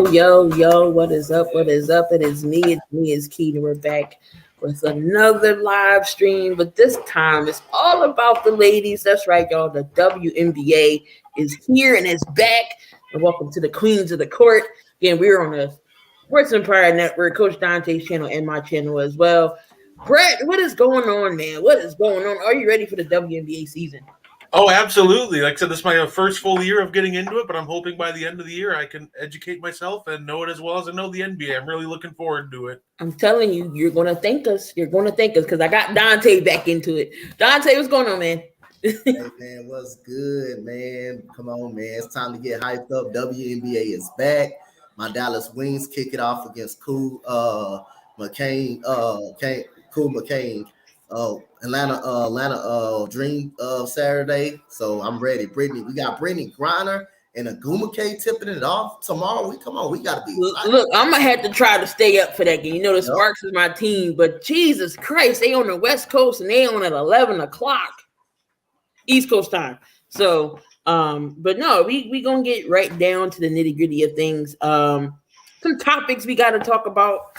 Yo, what is up? What is up? It's Keita. We're back with another live stream, but this time it's all about the ladies. That's right, y'all. The WNBA is here and it's back. And welcome to the Queens of the Court. Again, we're on the Sports Empire Network, Coach Dante's channel, and my channel as well. Brett, what is going on, man? What is going on? Are you ready for the WNBA season? Oh, absolutely. Like I said, this is my first full year of getting into it, but I'm hoping by the end of the year I can educate myself and know it as well as I know the NBA. I'm really looking forward to it. I'm telling you, you're going to thank us. You're going to thank us because I got Dante back into it. Dante, what's going on, man? Hey, man, what's good, man? Come on, man. It's time to get hyped up. WNBA is back. My Dallas Wings kick it off against Cool McCain. Atlanta Dream Saturday. So I'm ready. We got Brittany Griner and Aguma K tipping it off tomorrow. We gotta be excited. Look, I'm gonna have to try to stay up for that game. You know, the Sparks is my team, but Jesus Christ, they on the West Coast and they on at 11 o'clock East Coast time. So but no, we gonna get right down to the nitty-gritty of things. Some topics we gotta talk about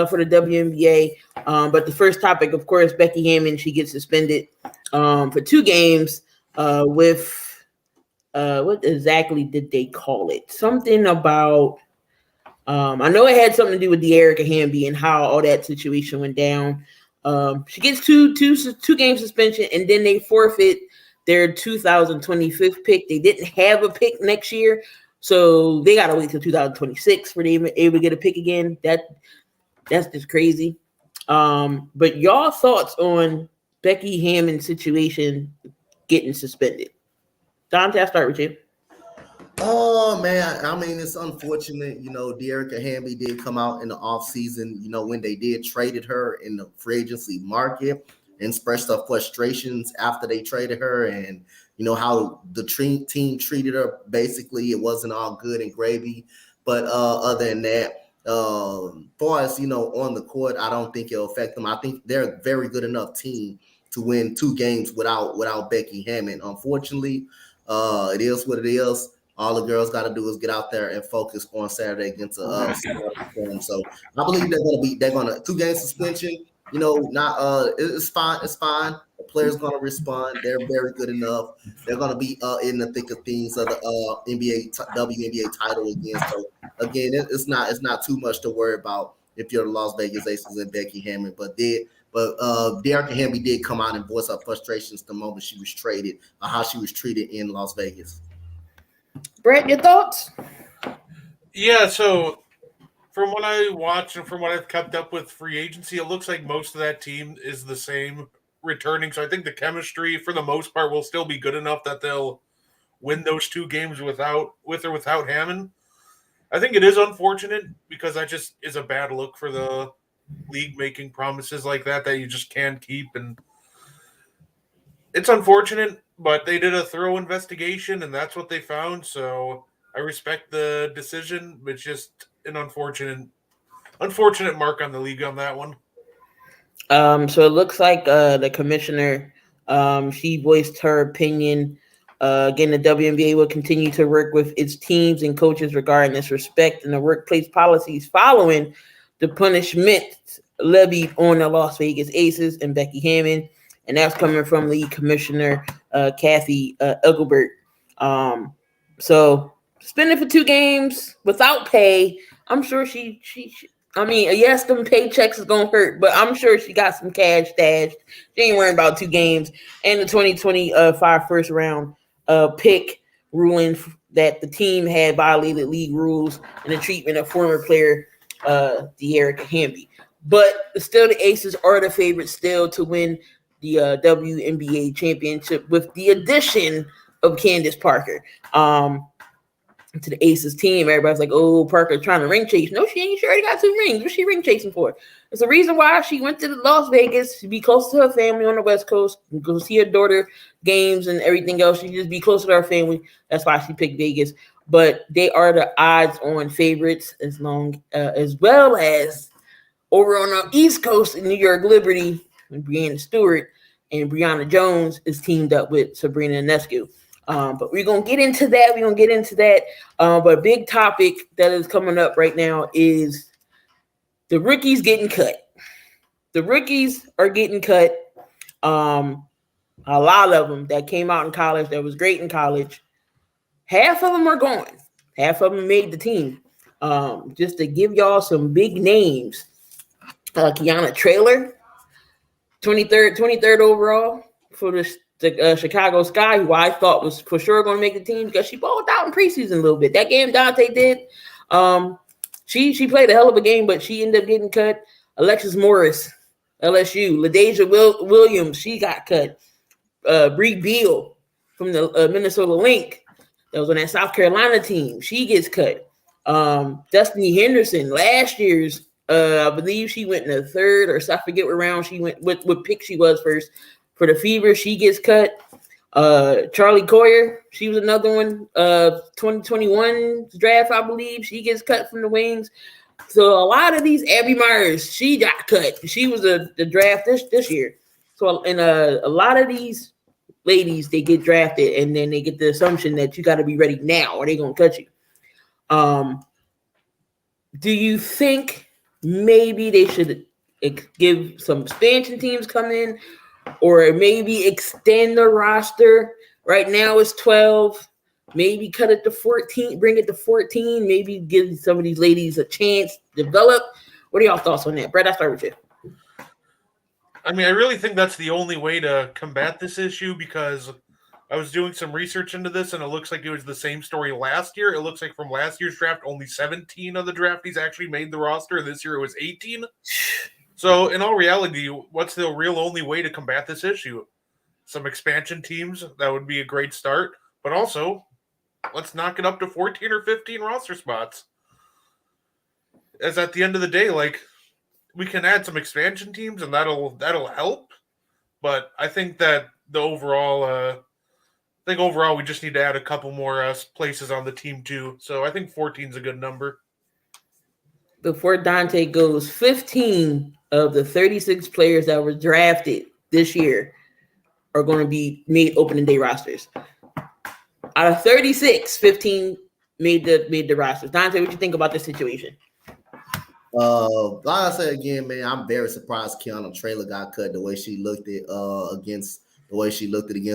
for the WNBA. But the first topic, of course, Becky Hammon, she gets suspended for 2 games with what exactly did they call it? Something about I know it had something to do with the Erica Hamby and how all that situation went down. She gets two game suspension, and then they forfeit their 2025 pick. They didn't have a pick next year, so they gotta wait till 2026 for they able to get a pick again. That's just crazy. But y'all thoughts on Becky Hammon's situation getting suspended? Dante, I'll start with you. Oh, man. I mean, it's unfortunate. You know, Dearica Hamby did come out in the offseason, you know, when they did traded her in the free agency market and expressed her frustrations after they traded her and, you know, how the team treated her. Basically, it wasn't all good and gravy. But other than that, far as, you know, on the court, I don't think it'll affect them. I think they're a very good enough team to win 2 games without Becky Hammon. Unfortunately, it is what it is. All the girls got to do is get out there and focus on Saturday against a So I believe they're gonna 2 game suspension. You know, not it's fine. It's fine. The players gonna respond. They're very good enough. They're gonna be in the thick of things of the WNBA title again. So again, it's not too much to worry about if you're the Las Vegas Aces and Becky Hammon. But Dearica Hamby did come out and voice her frustrations the moment she was traded, or how she was treated in Las Vegas. Brett, your thoughts? Yeah, so from what I watch and from what I've kept up with free agency, it looks like most of that team is the same returning. So I think the chemistry, for the most part, will still be good enough that they'll win those 2 games with or without Hammond. I think it is unfortunate because that just is a bad look for the league making promises like that you just can't keep. And it's unfortunate, but they did a thorough investigation and that's what they found. So I respect the decision, but it's just an unfortunate mark on the league on that one. So it looks like the commissioner, she voiced her opinion. Again, the WNBA will continue to work with its teams and coaches regarding this respect and the workplace policies following the punishment levied on the Las Vegas Aces and Becky Hammon. And that's coming from League Commissioner Kathy Engelbert. So suspended for 2 games without pay. I'm sure she I mean, yes, them paychecks is gonna hurt, but I'm sure she got some cash stashed. She ain't worrying about 2 games and the 2025 first round pick ruling that the team had violated league rules and the treatment of former player Dearica Hamby. But still, the Aces are the favorites still to win the WNBA championship with the addition of Candace Parker to the Aces team. Everybody's like, oh, Parker trying to ring chase. No, she ain't. She already got 2 rings. What's she ring chasing for? It's the reason why she went to Las Vegas to be close to her family on the West Coast, go see her daughter games and everything else. She just be close to her family. That's why she picked Vegas. But they are the odds-on favorites as well as over on the East Coast in New York Liberty, Breanna Stewart and Brianna Jones is teamed up with Sabrina Ionescu. But we're gonna get into that. But a big topic that is coming up right now is the rookies getting cut. The rookies are getting cut. A lot of them that came out in college that was great in college. Half of them are gone. Half of them made the team. Just to give y'all some big names. Kiana Traylor, 23rd overall for the Chicago Sky, who I thought was for sure going to make the team because she balled out in preseason a little bit. That game Dante did, she played a hell of a game, but she ended up getting cut. Alexis Morris, LSU. LaDasia Williams, she got cut. Bree Beal from the Minnesota Lynx, that was on that South Carolina team, she gets cut. Destiny Henderson, last year's, I believe she went in the third, or I forget what round she went, what pick she was first for the Fever, she gets cut. Charlie Coyer, she was another one, 2021 draft, I believe, she gets cut from the Wings. So a lot of these, Abby Myers, she got cut. She was the draft this year. So and a lot of these ladies, they get drafted, and then they get the assumption that you got to be ready now, or they're gonna cut you. Do you think maybe they should give some expansion teams come in, or maybe extend the roster? Right now it's 12. Maybe cut it to 14, bring it to 14. Maybe give some of these ladies a chance to develop. What are y'all thoughts on that? Brett, I'll start with you. I mean, I really think that's the only way to combat this issue, because I was doing some research into this, and it looks like it was the same story last year. It looks like from last year's draft, only 17 of the draftees actually made the roster. This year it was 18. So in all reality, what's the real only way to combat this issue? Some expansion teams, that would be a great start. But also, let's knock it up to 14 or 15 roster spots. As at the end of the day, like, we can add some expansion teams, and that'll help. But I think that overall we just need to add a couple more places on the team too. So I think 14 is a good number. Before Dante goes, 15 of the 36 players that were drafted this year are going to be made opening day rosters. Out of 36, 15 made the rosters. Dante, what you think about this situation? Like I said again, man, I'm very surprised Kiana Traylor got cut the way she looked at against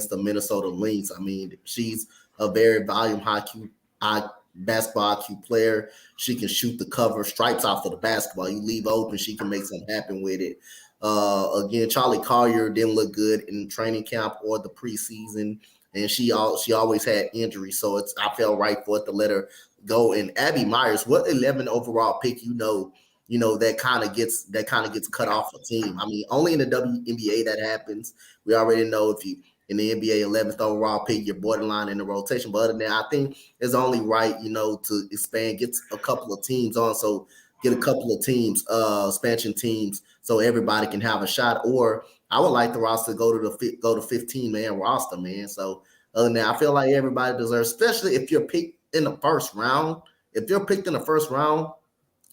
the Minnesota Lynx. I mean, she's a very high basketball IQ player. She can shoot the cover stripes off of the basketball. You leave open, she can make something happen with it. Again, Charlie Collier didn't look good in training camp or the preseason, and she always had injuries. So I felt right for it to let her go. And Abby Myers, what 11 overall pick, that kind of gets cut off a team. I mean, only in the WNBA that happens. We already know if you in the NBA 11th overall pick, you're borderline in the rotation. But other than that, I think it's only right, to expand, get a couple of teams on. So get a couple of teams, expansion teams, so everybody can have a shot. Or I would like the roster to go to 15-man roster, man. So other than that, I feel like everybody deserves, especially if you're picked in the first round. If you're picked in the first round,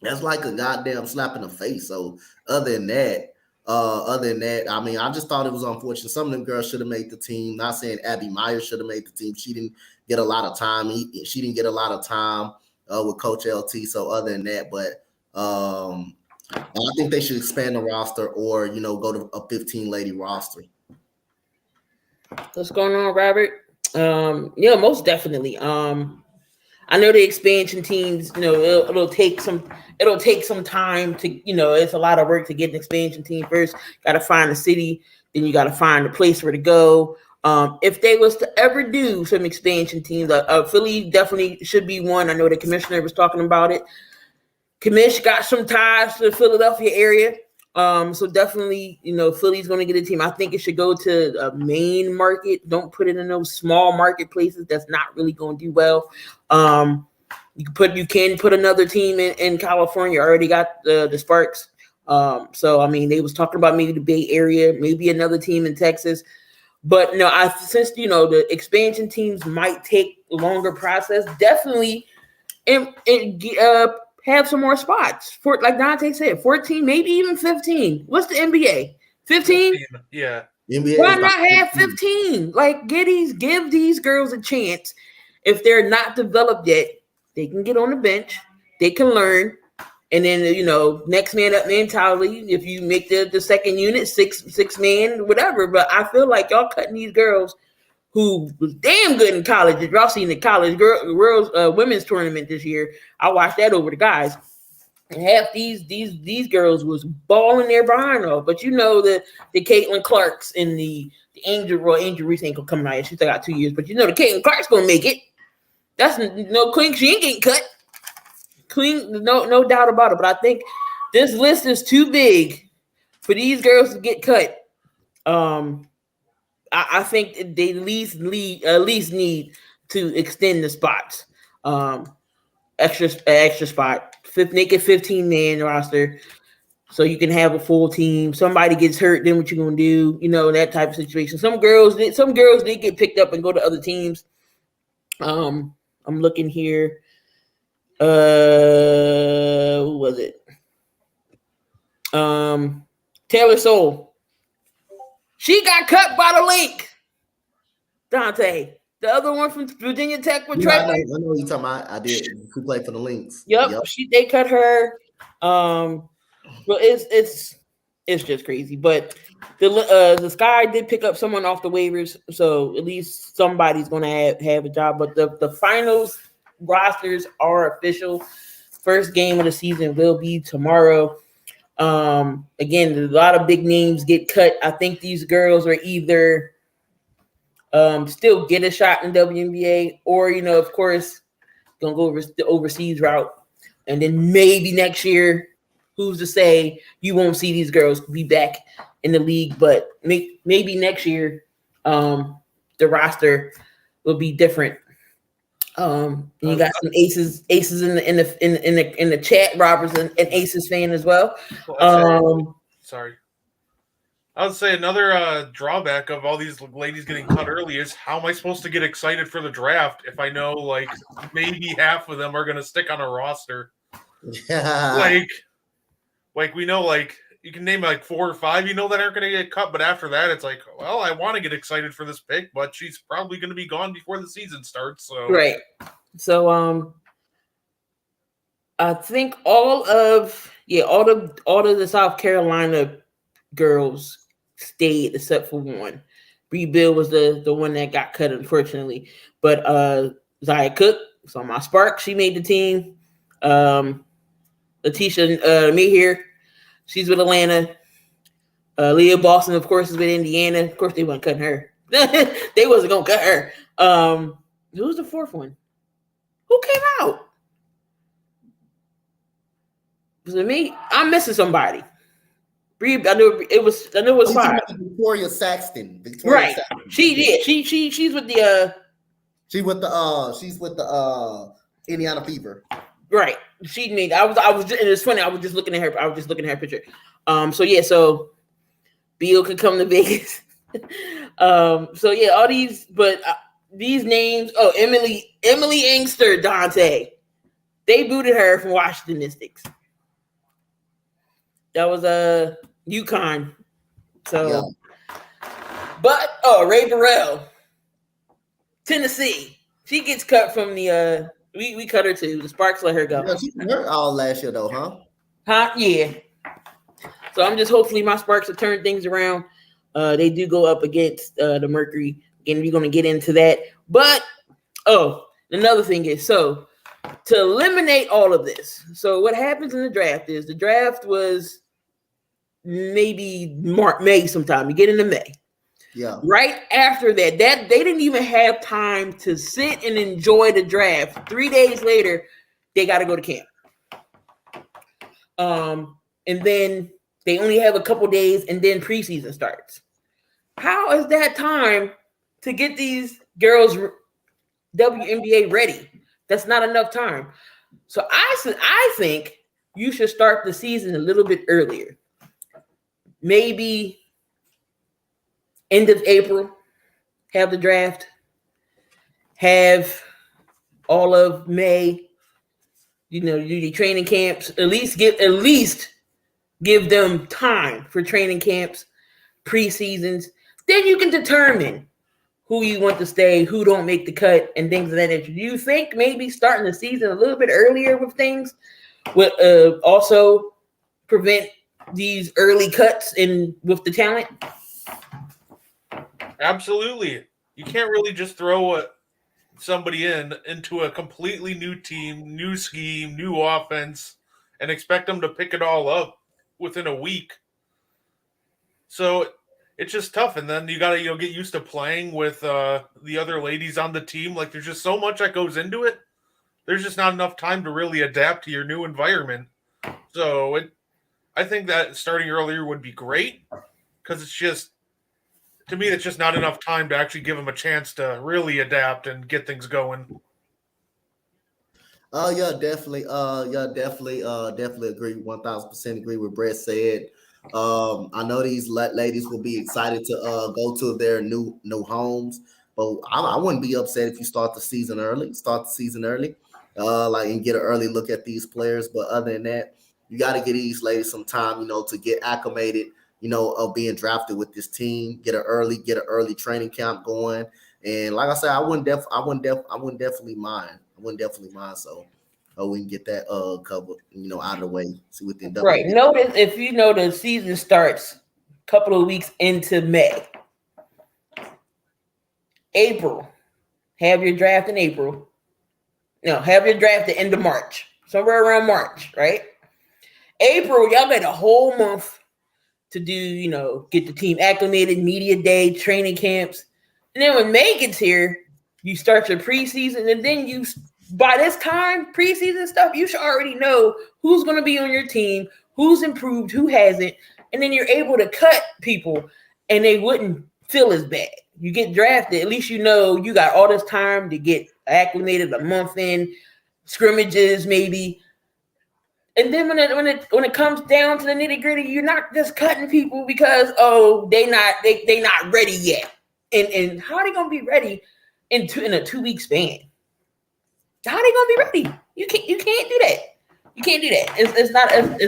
that's like a goddamn slap in the face. So other than that, I mean, I just thought it was unfortunate. Some of them girls should have made the team. Not saying Abby Myers should have made the team. She didn't get a lot of time. She didn't get a lot of time with Coach LT. So other than that, but I think they should expand the roster, or go to a 15-lady roster. What's going on, Robert? Yeah, most definitely. I know the expansion teams, it'll take some time to, it's a lot of work to get an expansion team first. Got to find a city, then you got to find a place where to go. If they was to ever do some expansion teams, Philly definitely should be one. I know the commissioner was talking about it. Commish got some ties to the Philadelphia area. So definitely, Philly's going to get a team. I think it should go to a main market. Don't put it in those small marketplaces that's not really going to do well. You can put another team in California. Already got the Sparks. So I mean, they was talking about maybe the Bay Area, maybe another team in Texas. But since the expansion teams might take a longer process, definitely have some more spots. Like Dante said, 14, maybe even 15. What's the NBA? 15? Yeah. NBA Why is not about have 15? Like, give these girls a chance. If they're not developed yet, they can get on the bench. They can learn. And then, next man up mentality. If you make the second unit, six man, whatever. But I feel like y'all cutting these girls who was damn good in college. If y'all seen the college girls women's tournament this year, I watched that over the guys. And half these girls was balling their behind off. But the Caitlin Clarks and the Angel Reese ain't gonna come out. She still got 2 years. But the Caitlin Clark's gonna make it. That's no Queen. She ain't getting cut. Clean, no doubt about it. But I think this list is too big for these girls to get cut. I think they at least need to extend the spots. Extra spot. Make it 15-man roster, so you can have a full team. Somebody gets hurt, then what you gonna do? That type of situation. Some girls did get picked up and go to other teams. I'm looking here. Who was it? Taylor Soule. She got cut by the link. Dante, the other one from Virginia Tech with Trey. I know what you're talking about. I did. Who played for the Lynx? Yep. They cut her. But it's just crazy. But the Sky did pick up someone off the waivers, so at least somebody's gonna have a job. But the finals rosters are official. First game of the season will be tomorrow. Again, a lot of big names get cut. I think these girls are either still get a shot in WNBA, or of course, gonna go over the overseas route, and then maybe next year, who's to say you won't see these girls be back in the league? But maybe next year, the roster will be different. You got some aces in the chat. Robert's an Aces fan as well. Sorry. I would say another drawback of all these ladies getting cut early is, how am I supposed to get excited for the draft if I know like maybe half of them are going to stick on a roster? Yeah. Like we know, like you can name like 4 or 5 that aren't going to get cut, but after that it's like, well, I want to get excited for this pick, but she's probably going to be gone before the season starts. So right. So I think all of the South Carolina girls stayed except for one. Bree Bill was the one that got cut, unfortunately. But Zaya Cook, so my Spark, she made the team. Letitia Mayhew, she's with Atlanta. Leah Boston, of course, is with Indiana. Of course, they weren't cutting her. They wasn't gonna cut her. Who was the fourth one? Who came out? Was it me? I'm missing somebody. I knew it was 5. Victoria Saxton. Right. Saxton. She's with the she's with the Indiana Fever. Right. She made. I was. And it's funny. I was just looking at her picture. So Beal could come to Vegas. All these, but these names. Oh, Emily Inkster, Dante. They booted her from Washington Mystics. That was UConn. So, yeah. But Ray Burrell, Tennessee. She gets cut from the. We cut her too. The Sparks let her go. Yeah, she hurt all last year though, huh? Yeah. So I'm just hopefully my Sparks will turn things around. They do go up against the Mercury. Again, we're gonna get into that. But another thing is, so to eliminate all of this, so what happens in the draft is the draft was maybe May sometime. You get into May. Yeah. Right after that they didn't even have time to sit and enjoy the draft. 3 days later, they got to go to camp. And then they only have a couple days, and then preseason starts. How is that time to get these girls WNBA ready? That's not enough time. So I think you should start the season a little bit earlier. Maybe end of April, have the draft, have all of May, do the training camps, at least give them time for training camps, preseasons, Then you can determine who you want to stay, who don't make the cut, and things of that nature. Do you think maybe starting the season a little bit earlier with things would also prevent these early cuts in with the talent? Absolutely. You can't really just throw somebody into a completely new team, new scheme, new offense, and expect them to pick it all up within a week. So it's just tough, and then you gotta get used to playing with the other ladies on the team. Like there's just so much that goes into it. There's just not enough time to really adapt to your new environment. So I think that starting earlier would be great because it's just, to me, it's just not enough time to actually give them a chance to really adapt and get things going. Definitely agree. 1000% agree with Brett said. I know these ladies will be excited to go to their new homes, but I wouldn't be upset if you start the season early. And get an early look at these players. But other than that, you got to give these ladies some time, to get acclimated, of being drafted with this team. Get an early training camp going. And like I said, I wouldn't definitely mind. So we can get that covered, out of the way. See what the Right. Notice if the season starts a couple of weeks into May, April, have your draft in April. No, have your draft at the end of March, somewhere around March, right? April, y'all got a whole month to do, get the team acclimated, media day, training camps. And then when May gets here, you start your preseason, and then by this time, preseason stuff, you should already know who's going to be on your team, who's improved, who hasn't, and then you're able to cut people, and they wouldn't feel as bad. You get drafted, at least you got all this time to get acclimated, a month in, scrimmages maybe. And then when it comes down to the nitty gritty, you're not just cutting people because they not ready yet. And how are they gonna be ready in a 2-week span? How are they gonna be ready? You can't do that. You can't do that. It's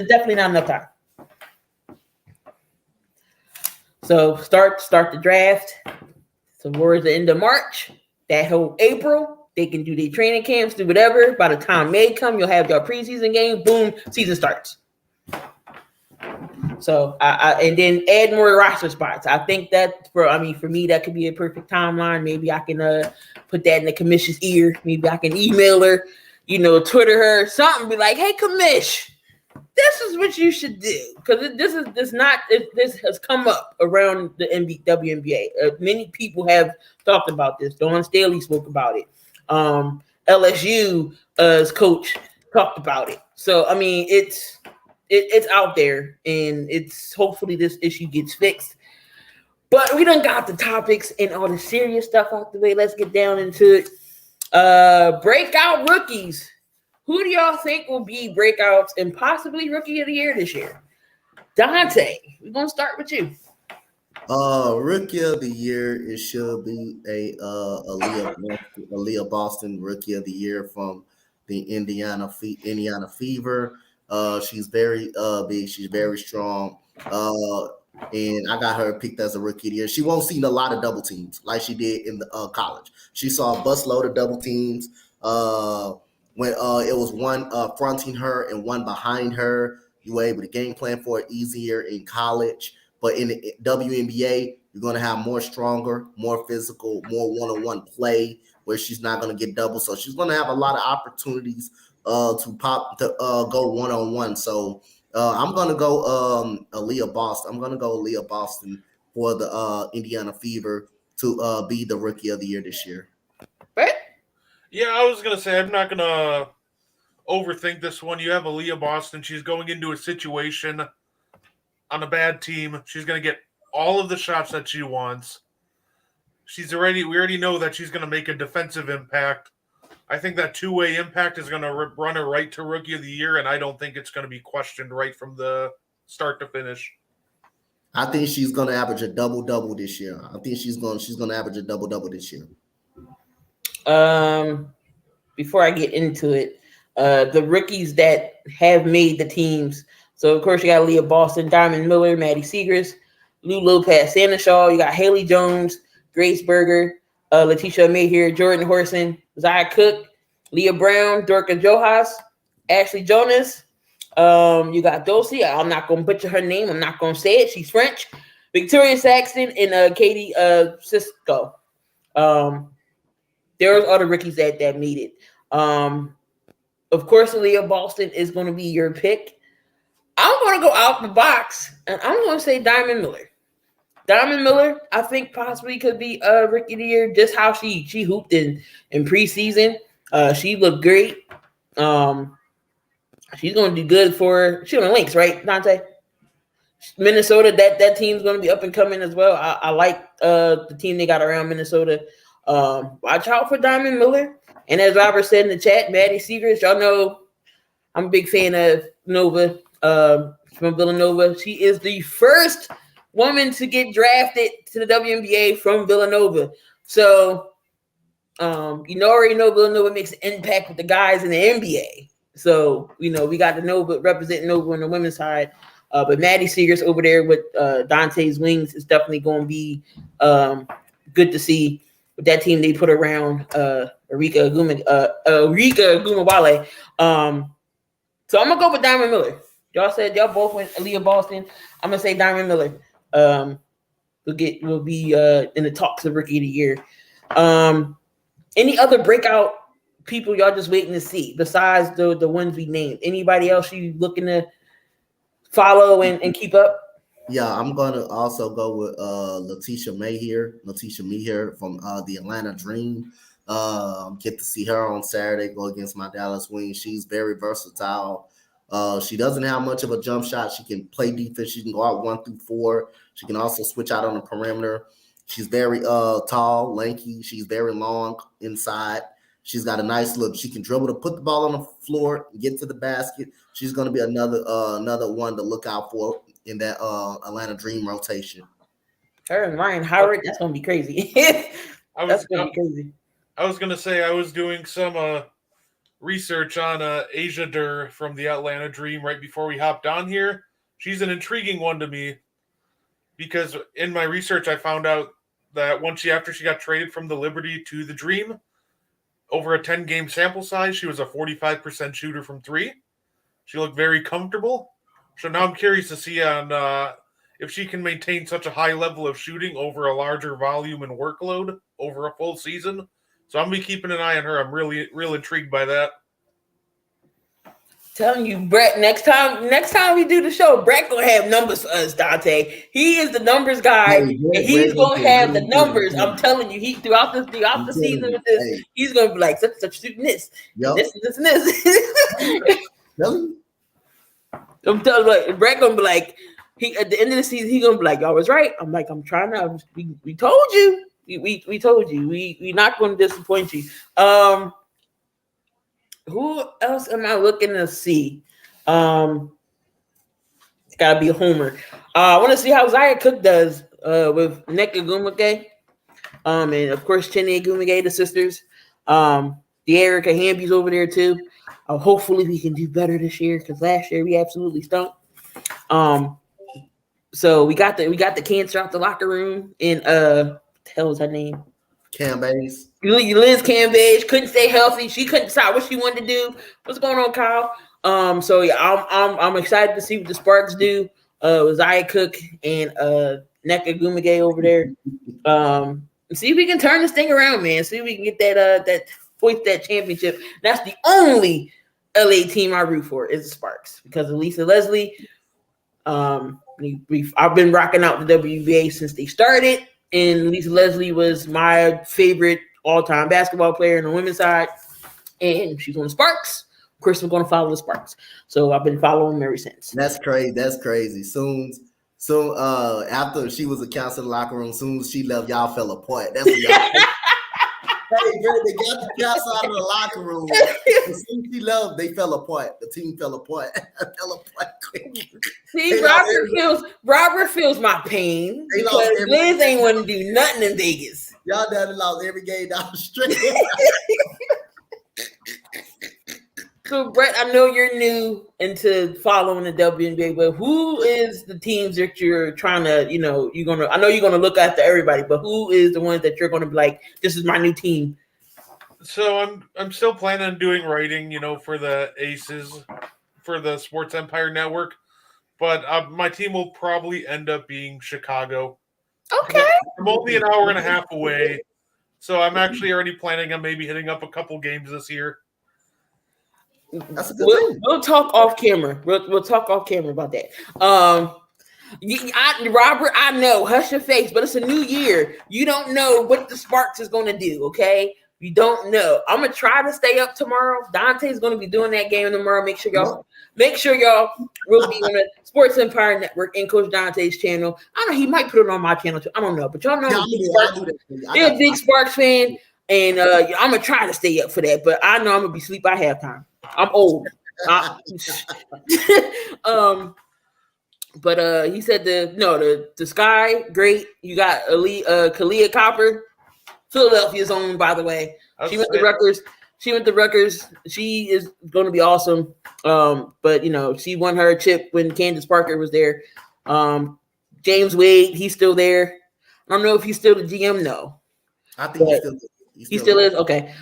definitely not enough time. So start the draft towards the end of March. That whole April, they can do their training camps, do whatever. By the time May come, you'll have your preseason game. Boom, season starts. So and then add more roster spots. I think that for me, that could be a perfect timeline. Maybe I can put that in the commission's ear. Maybe I can email her, Twitter her, something. Be like, hey, commish, this is what you should do, because this has come up around the WNBA. Many people have talked about this. Dawn Staley spoke about it. LSU's coach talked about it. So it's out there, and it's hopefully this issue gets fixed. But we done got the topics and all the serious stuff out the way. Let's get down into it. Breakout rookies. Who do y'all think will be breakouts and possibly rookie of the year this year? Dante, we're gonna start with you. Rookie of the year, it should be Aaliyah Boston rookie of the year from the Indiana Fever. She's very big. She's very strong. And I got her picked as a rookie of the year. She won't see a lot of double teams like she did in the college. She saw a busload of double teams when it was one fronting her and one behind her. You were able to game plan for it easier in college. But in the WNBA, you're going to have more stronger, more physical, more one-on-one play where she's not going to get double. So she's going to have a lot of opportunities to go one-on-one. So I'm going to go Aaliyah Boston. I'm going to go Aaliyah Boston for the Indiana Fever to be the rookie of the year this year. Right? Yeah, I was going to say, I'm not going to overthink this one. You have Aaliyah Boston. She's going into a situation on a bad team. She's going to get all of the shots that she wants. We already know that she's going to make a defensive impact. I think that two-way impact is going to run her right to rookie of the year, and I don't think it's going to be questioned right from the start to finish. I think she's going to average a double-double this year. I think she's going to average a double-double this year. Before I get into it, the rookies that have made the teams. So, of course, you got Leah Boston, Diamond Miller, Maddie Segrist, Lou Lopez, Shannon Shaw. You got Haley Jones, Grace Berger, Letitia Mayhew, Jordan Horson, Zaya Cook, Leah Brown, Dorka Jonas, Ashley Jonas. You got Dulcie. I'm not gonna butcher her name. I'm not gonna say it. She's French. Victoria Saxton and Katie Cisco. There was other rookies that made it. Of course, Aaliyah Boston is going to be your pick. I'm going to go out the box, and I'm going to say Diamond Miller. Diamond Miller, I think possibly could be a rookie of the year. Just how she hooped in preseason. She looked great. She's going to do good for. She's on the Lynx, right, Dante? Minnesota, that team's going to be up and coming as well. I like the team they got around Minnesota. Watch out for Diamond Miller. And as Robert said in the chat, Maddie Seegers, y'all know I'm a big fan of Nova from Villanova. She is the first woman to get drafted to the WNBA from Villanova. So, already know Villanova makes an impact with the guys in the NBA. So, we got the Nova representing Nova on the women's side. But Maddie Seegers over there with Dante's Wings is definitely going to be good to see. With that team they put around Arika Agumawale. So I'm gonna go with Diamond Miller. Y'all said y'all both went Aaliyah Boston. I'm gonna say Diamond Miller. Will be in the talks of rookie of the year. Any other breakout people y'all just waiting to see besides the ones we named? Anybody else you looking to follow and keep up? Yeah, I'm gonna also go with Letitia Mayhew from the Atlanta Dream. Get to see her on Saturday go against my Dallas Wings. She's very versatile. She doesn't have much of a jump shot. She can play defense. She can go out 1 through 4. She can also switch out on the perimeter. She's very tall, lanky. She's very long inside. She's got a nice look. She can dribble to put the ball on the floor, get to the basket. She's going to be another one to look out for in that Atlanta Dream rotation. Her and Ryan Howard, that's going to be crazy. That's going to be crazy. I was going to say I was doing some research on Asia Durr from the Atlanta Dream right before we hopped on here. She's an intriguing one to me because in my research I found out that after she got traded from the Liberty to the Dream, over a 10-game sample size, she was a 45% shooter from 3. She looked very comfortable. So now I'm curious to see on if she can maintain such a high level of shooting over a larger volume and workload over a full season. So I'm going to be keeping an eye on her. I'm real intrigued by that. Telling you, Brett, next time we do the show, Brett gonna have numbers for us, Dante. He is the numbers guy, and he's gonna have the numbers. I'm telling you, he throughout the season with this, he's gonna be like such shooting this, this and this. I'm telling you, Brett gonna be like, he at the end of the season, he gonna be like, y'all was right. I'm like, I'm trying to. We told you, we told you, we not gonna disappoint you. Who else am I looking to see? It's gotta be a homer. I want to see how Zaya Cook does with Nneka Ogwumike. And of course Chinny Ogwumike, the sisters. De'Erica Hamby's over there too. Hopefully we can do better this year because last year we absolutely stunk. So we got the cancer out the locker room and what the hell was her name? Cambage. Liz Cambage couldn't stay healthy. She couldn't decide what she wanted to do. What's going on, Kyle? So yeah, I'm excited to see what the Sparks do with Zaya Cook and Nneka Ogwumike over there. See if we can turn this thing around, man. See if we can get that hoist that championship. That's the only LA team I root for is the Sparks because of Lisa Leslie. I've been rocking out the WBA since they started. And Lisa Leslie was my favorite all-time basketball player on the women's side. And she's on the Sparks. Of course, I'm going to follow the Sparks. So I've been following them ever since. That's crazy. Soon after she was a counselor in the locker room, soon as she left, y'all fell apart. That's what y'all Hey, girl, they got the cats out of the locker room. As soon as she left, they fell apart. The team fell apart. See, Robert feels my pain because Liz ain't want to do nothing in Vegas. Y'all done lost every game down the street. So Brett, I know you're new into following the WNBA, but who is the teams that you're trying to, I know you're gonna look after everybody, but who is the ones that you're gonna be like, this is my new team? So I'm still planning on doing writing, for the Aces, for the Sports Empire Network, but my team will probably end up being Chicago. Okay. I'm only an hour and a half away, so I'm actually already planning on maybe hitting up a couple games this year. That's a good thing. We'll talk off camera. We'll talk off camera about that. Robert, I know, hush your face, but it's a new year. You don't know what the Sparks is going to do, okay? You don't know. I'm gonna try to stay up tomorrow. Dante's going to be doing that game tomorrow. Make sure y'all will be on the Sports Empire Network and Coach Dante's channel. I know he might put it on my channel too. I don't know, but y'all know they're a big Sparks fan, and I'm gonna try to stay up for that. But I know I'm gonna be asleep by halftime. I'm old. But he said the Sky, great. You got Kalia Copper, Philadelphia's own, by the way. She went to Rutgers. She is going to be awesome. But she won her chip when Candace Parker was there. James Wade, he's still there. I don't know if he's still the GM. No, I think he still is. Okay.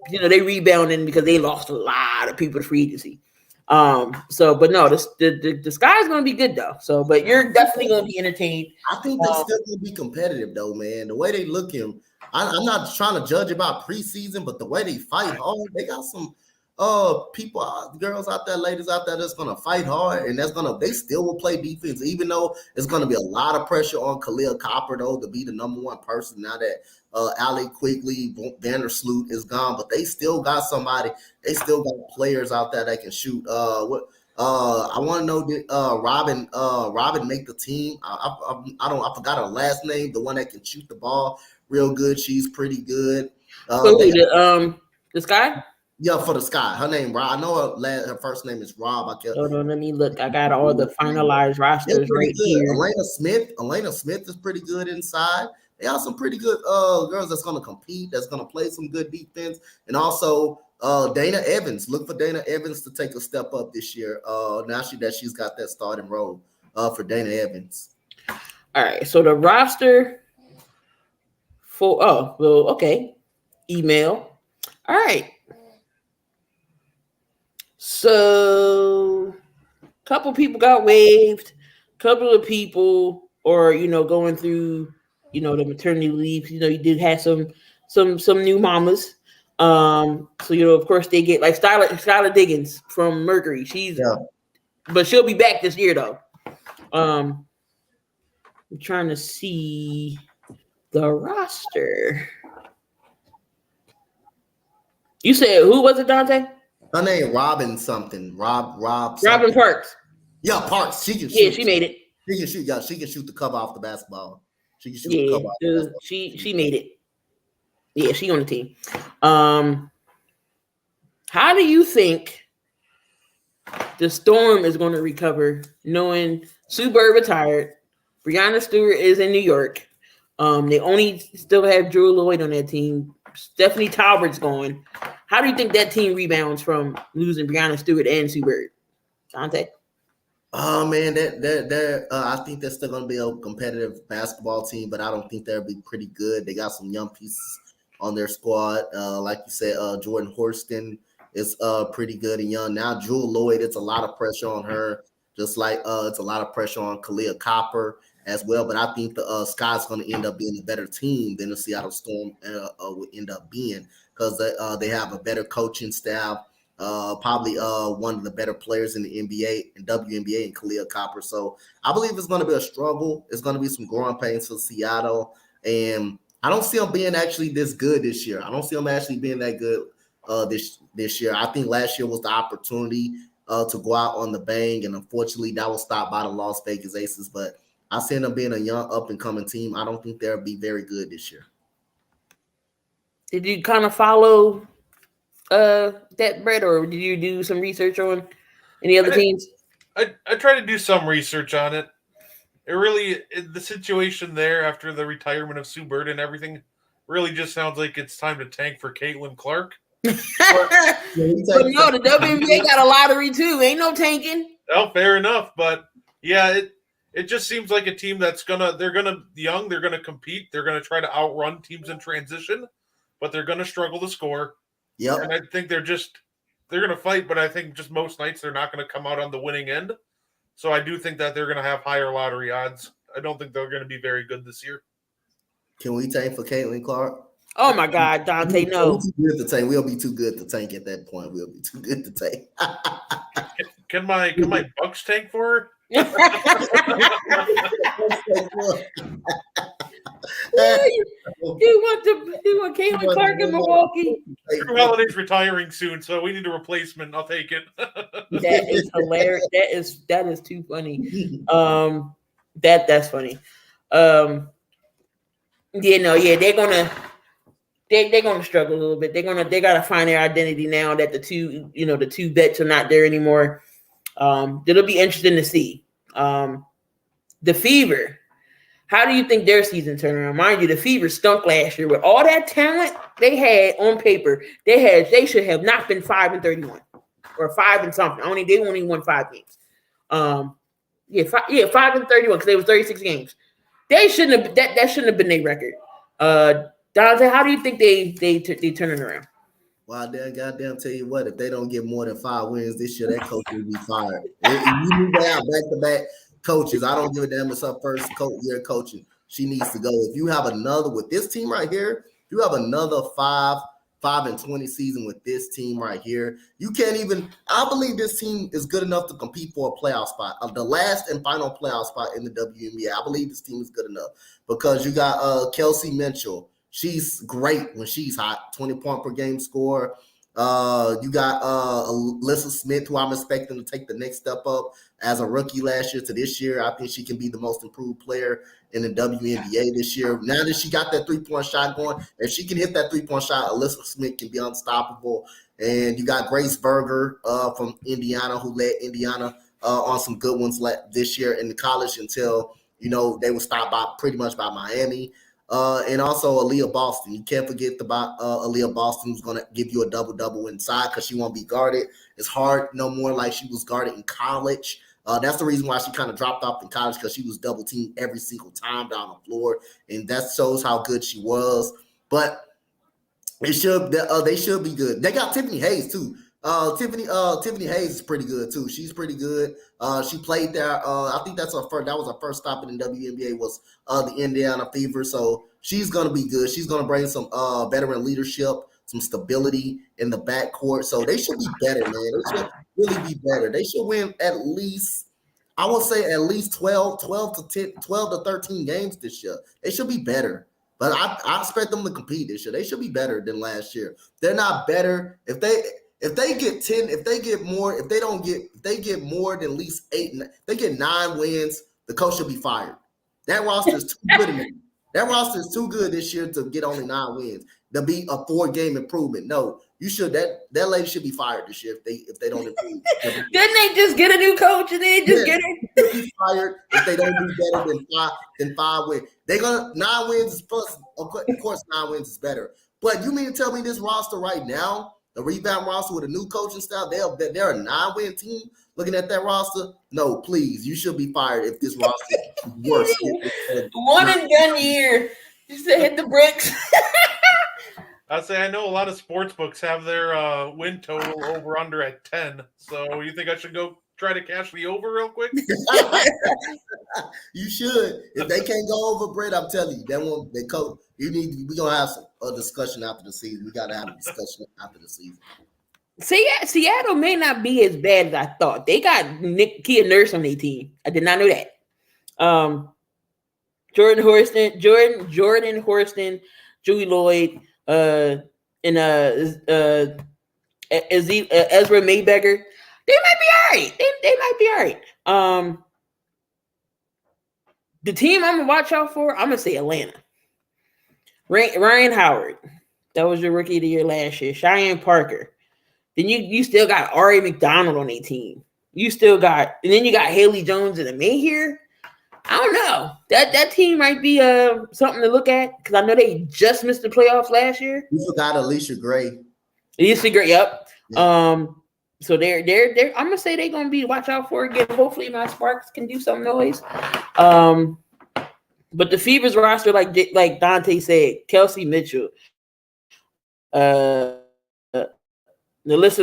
They rebounding because they lost a lot of people to free agency. But no, the Sky's going to be good though. So, but you're definitely going to be entertained. I think they're still going to be competitive though, man. The way they looking, I'm not trying to judge about preseason, but the way they fight hard, they got some people, girls out there, ladies out there that's gonna fight hard, and they still will play defense, even though it's gonna be a lot of pressure on Khalil Copper though to be the number one person now that Allie Quigley, Vandersloot is gone, but they still got somebody. They still got players out there that can shoot. I want to know did Robin make the team? I forgot her last name. The one that can shoot the ball real good. She's pretty good. The Sky. Yeah, for the Sky. Her name Rob. I know her first name is Rob. Hold on, let me look. I got all the finalized rosters right here. Elena Smith is pretty good inside. They have some pretty good girls that's going to compete, that's going to play some good defense. And also Dana Evans. Look for Dana Evans to take a step up this year. Now she's got that starting role for Dana Evans. All right, so the roster okay. Email. All right. So a couple people got waived, a couple of people are, going through, the maternity leave. You did have some new mamas. So, of course they get like Skylar Diggins from Mercury. But she'll be back this year though. I'm trying to see the roster. You said who was it, Dante? Her name Robin something. Robin Parks. Yeah, Parks. She can shoot. Yeah, she made it. She can shoot. Yeah, she can shoot the cover off the basketball. She can shoot the cover off the basketball. She made it. Yeah, she on the team. How do you think the Storm is going to recover, knowing Sue Bird retired, Brianna Stewart is in New York. They only still have Drew Lloyd on that team. Stephanie Talbert's going. How do you think that team rebounds from losing Brianna Stewart and Sue Bird? Dante? Oh man, I think they're still going to be a competitive basketball team, but I don't think they'll be pretty good. They got some young pieces on their squad. Like you said, Jordan Horston is pretty good and young. Now, Jewel Lloyd, it's a lot of pressure on her, just like it's a lot of pressure on Kalia Copper as well. But I think the Sky's going to end up being a better team than the Seattle Storm will end up being, because they have a better coaching staff, probably one of the better players in the NBA and WNBA and Kalia Copper. So I believe it's going to be a struggle. It's going to be some growing pains for Seattle. And I don't see them being actually this good this year. I don't see them actually being that good this year. I think last year was the opportunity to go out on the bang, and unfortunately that was stopped by the Las Vegas Aces. But I see them being a young up-and-coming team. I don't think they'll be very good this year. Did you kind of follow that, Brett, or did you do some research on any other teams? I tried to do some research on it. The situation there after the retirement of Sue Bird and everything really just sounds like it's time to tank for Caitlin Clark. But no, the WNBA got a lottery too. Ain't no tanking. Well, fair enough, but yeah, it just seems like a team that's they're gonna compete, they're gonna try to outrun teams in transition, but they're gonna struggle to score. Yep. And I think they're gonna fight, but I think just most nights they're not gonna come out on the winning end. So I do think that they're gonna have higher lottery odds. I don't think they're gonna be very good this year. Can we tank for Caitlin Clark? Oh my God, Dante, no. We'll be too good to tank. We'll be too good to tank at that point. We'll be too good to tank. Can my Bucks tank for her? You want Caitlin Clark in Milwaukee? Drew Holiday's retiring soon, so we need a replacement. I'll take it. That is hilarious. That is too funny. That's funny. They're gonna struggle a little bit. They gotta find their identity now that the two vets are not there anymore. It'll be interesting to see. The Fever. How do you think their season turned around? Mind you, the Fever stunk last year with all that talent they had on paper. They should have not been 5-31 or 5 and something. They only won 5 games. 5-31 because they was 36 games. They shouldn't have that shouldn't have been their record. Dante, how do you think they turn it around? Well, goddamn, tell you what, if they don't get more than 5 wins this year, that coach will be fired. If you move out back-to-back coaches, I don't give a damn. It's her first year coaching. She needs to go. If you have another with this team right here, if you have another 5-20 season with this team right here, you can't even. I believe this team is good enough to compete for a playoff spot, the last and final playoff spot in the WNBA. I believe this team is good enough because you got Kelsey Mitchell. She's great when she's hot, 20-point per game score. You got Alyssa Smith, who I'm expecting to take the next step up as a rookie last year to this year. I think she can be the most improved player in the WNBA this year. Now that she got that 3-point shot going, if she can hit that 3-point shot, Alyssa Smith can be unstoppable. And you got Grace Berger from Indiana, who led Indiana on some good ones this year in the college until, they were stopped pretty much by Miami. And also Aaliyah Boston. You can't forget about Aaliyah Boston, who's going to give you a double-double inside because she won't be guarded. It's hard no more like she was guarded in college. That's the reason why she kind of dropped off in college, because she was double-teamed every single time down the floor, and that shows how good she was. But they should be good. They got Tiffany Hayes, too. Tiffany Hayes is pretty good too. She's pretty good. She played there. I think that was her first stop in the WNBA was the Indiana Fever. So she's gonna be good. She's gonna bring some veteran leadership, some stability in the backcourt. So they should be better, man. They should really be better. They should win at least, I would say at least 12 to 13 games this year. They should be better. But I expect them to compete this year. They should be better than last year. They're not better if they get 10, if they get more than at least 8, they get 9 wins, the coach should be fired. That roster is too good. That roster is too good this year to get only 9 wins. There'll be a 4-game improvement. No, you should. That lady should be fired this year if they don't improve. Didn't they just get a new coach and they just get it? Should be fired if they don't do better than 5 wins. They're gonna 9 wins is plus. Of course, 9 wins is better. But you mean to tell me this roster right now? The rebound roster with a new coaching style, they're a 9-win team. Looking at that roster, no, please, you should be fired if this roster is worse. 1 and done year. You said hit the bricks. I'd say I know a lot of sports books have their win total over under at 10. So you think I should go try to cash the over real quick? You should. If they can't go over, Brett, I'm telling you, they coach. We're gonna have a discussion after the season. We gotta have a discussion after the season. Seattle may not be as bad as I thought. They got Kia Nurse on their team. I did not know that. Jordan Horston, Julie Lloyd, and Ezra Mayberger. They might be all right. They might be all right. The team I'm gonna watch out for, I'm gonna say Atlanta. Ryan Howard, that was your rookie of the year last year. Cheyenne Parker. Then you still got Ari McDonald on their team. And then you got Haley Jones and May here. I don't know. That team might be something to look at because I know they just missed the playoffs last year. You forgot Alicia Gray. He's figure. Yep. Yeah. So they're. I'm gonna say they're gonna be watch out for again. Hopefully, my Sparks can do some noise. But the Fevers roster, like Dante said, Kelsey Mitchell, Nelissa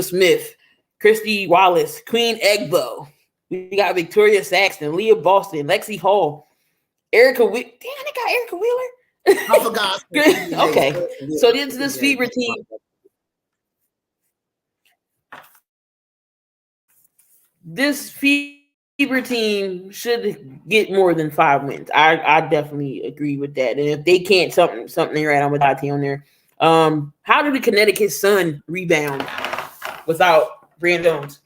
Smith, Christy Wallace, Queen Egbo. We got Victoria Saxton, Leah Boston, Lexi Hall, Erica. Damn, they got Erica Wheeler. I forgot. Okay, so this Fever team. This Fever team should get more than 5 wins. I definitely agree with that. And if they can't, something right on with that team on there. How did the Connecticut Sun rebound without Brianna Jones?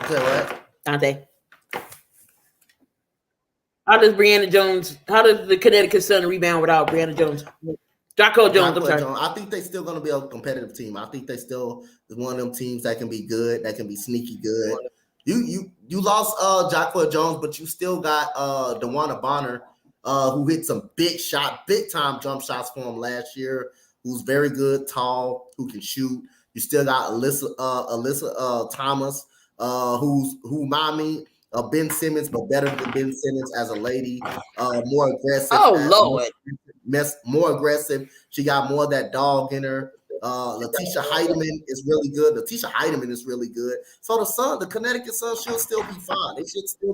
Say what? Dante. How does the Connecticut Sun rebound without Brianna Jones? Jocko Jones, I'm sorry. I think they're still going to be a competitive team. I think they still one of them teams that can be good, that can be sneaky good. You lost Jocko Jones, but you still got DeWanna Bonner, who hit some big time jump shots for him last year, who's very good, tall, who can shoot. You still got Alyssa Thomas, who mommy Ben Simmons, but better than Ben Simmons as a lady, more aggressive. Oh Lord. More aggressive. She got more of that dog in her. Letitia Heidemann is really good. So the Connecticut Sun should still be fine. They should still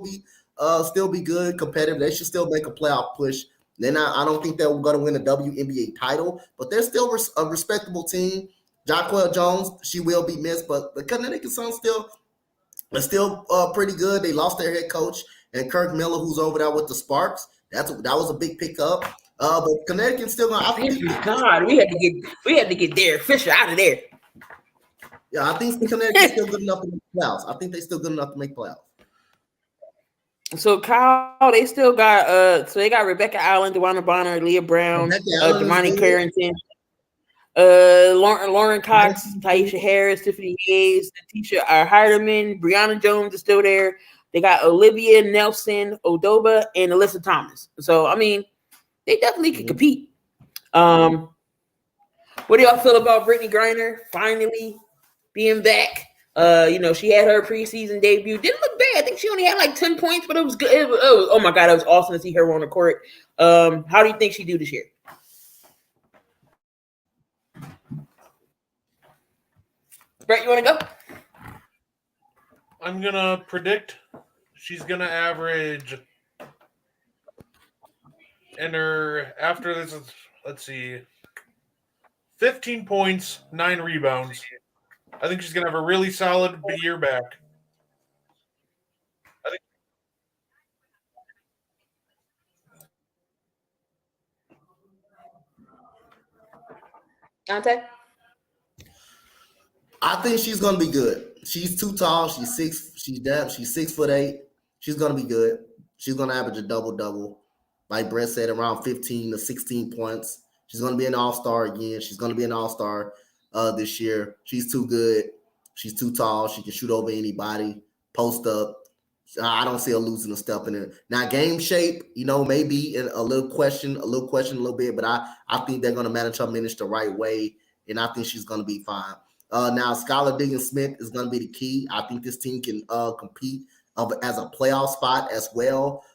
be good, competitive. They should still make a playoff push. Then I don't think they're going to win a WNBA title, but they're still a respectable team. Jacquel Jones, she will be missed, but the Connecticut Sun are still pretty good. They lost their head coach and Kirk Miller, who's over there with the Sparks. That was a big pickup. But Connecticut's still going. God, we had to get Derek Fisher out of there. Yeah, I think Connecticut's still good enough to make playoffs. I think they're still good enough to make playoffs. So Kyle, they still got so they got Rebecca Allen, DeWanna Bonner, Leah Brown, Damani Carrington, Lauren Cox, Taisha Harris, Tiffany Hayes, Letitia Heidemann, Brianna Jones is still there. They got Olivia Nelson, Odoba, and Alyssa Thomas. So I mean, they definitely can compete. What do y'all feel about Brittany Griner finally being back? She had her preseason debut. Didn't look bad. I think she only had like 10 points, but it was good. Oh my God, it was awesome to see her on the court. How do you think she do this year? Brett, you want to go? I'm going to predict she's going to average after this, let's see, 15 points, 9 rebounds. I think she's going to have a really solid year back. Dante? I think she's gonna be good. She's too tall. She's 6'8". She's gonna be good. She's gonna average a double-double. Like Brett said, around 15 to 16 points. She's gonna be an all-star again. She's gonna be an all-star this year. She's too good. She's too tall. She can shoot over anybody. Post up. I don't see her losing a step in it. Now, game shape, maybe a little question a little bit, but I think they're gonna manage her minutes the right way, and I think she's gonna be fine. Now, Skylar Diggins-Smith is going to be the key. I think this team can compete as a playoff spot as well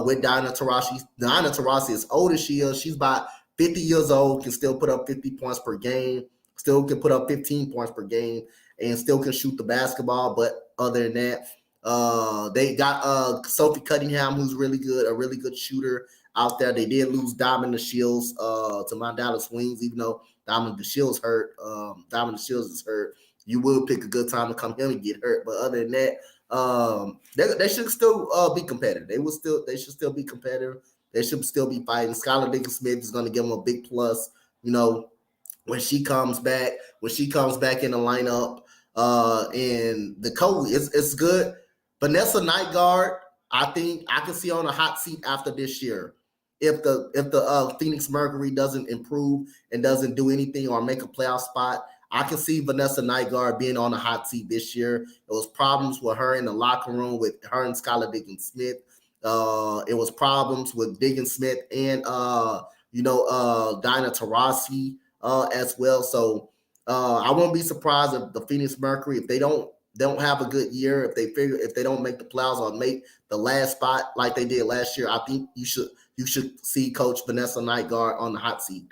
with Diana Taurasi. Diana Taurasi, as old as she is, she's about 50 years old, can still put up 50 points per game, still can put up 15 points per game, and still can shoot the basketball. But other than that, they got Sophie Cunningham, who's really good, a really good shooter out there. They did lose Diamond DeShields to my Dallas Wings, even though Diamond DeShields hurt. Diamond DeShields is hurt. You will pick a good time to come here and get hurt. But other than that, they should still be competitive. They should still be competitive. They should still be fighting. Skylar Diggins-Smith is going to give them a big plus. When she comes back in the lineup, and the coach, it's good. Vanessa Nightguard, I think I can see on a hot seat after this year. If the Phoenix Mercury doesn't improve and doesn't do anything or make a playoff spot, I can see Vanessa Nightguard being on the hot seat this year. It was problems with her in the locker room with her and Skylar Diggins-Smith. It was problems with Diggins-Smith and Dinah Taurasi as well. So I won't be surprised if the Phoenix Mercury, if they don't have a good year, if they don't make the playoffs or make the last spot like they did last year, I think you should see Coach Vanessa Nightguard on the hot seat.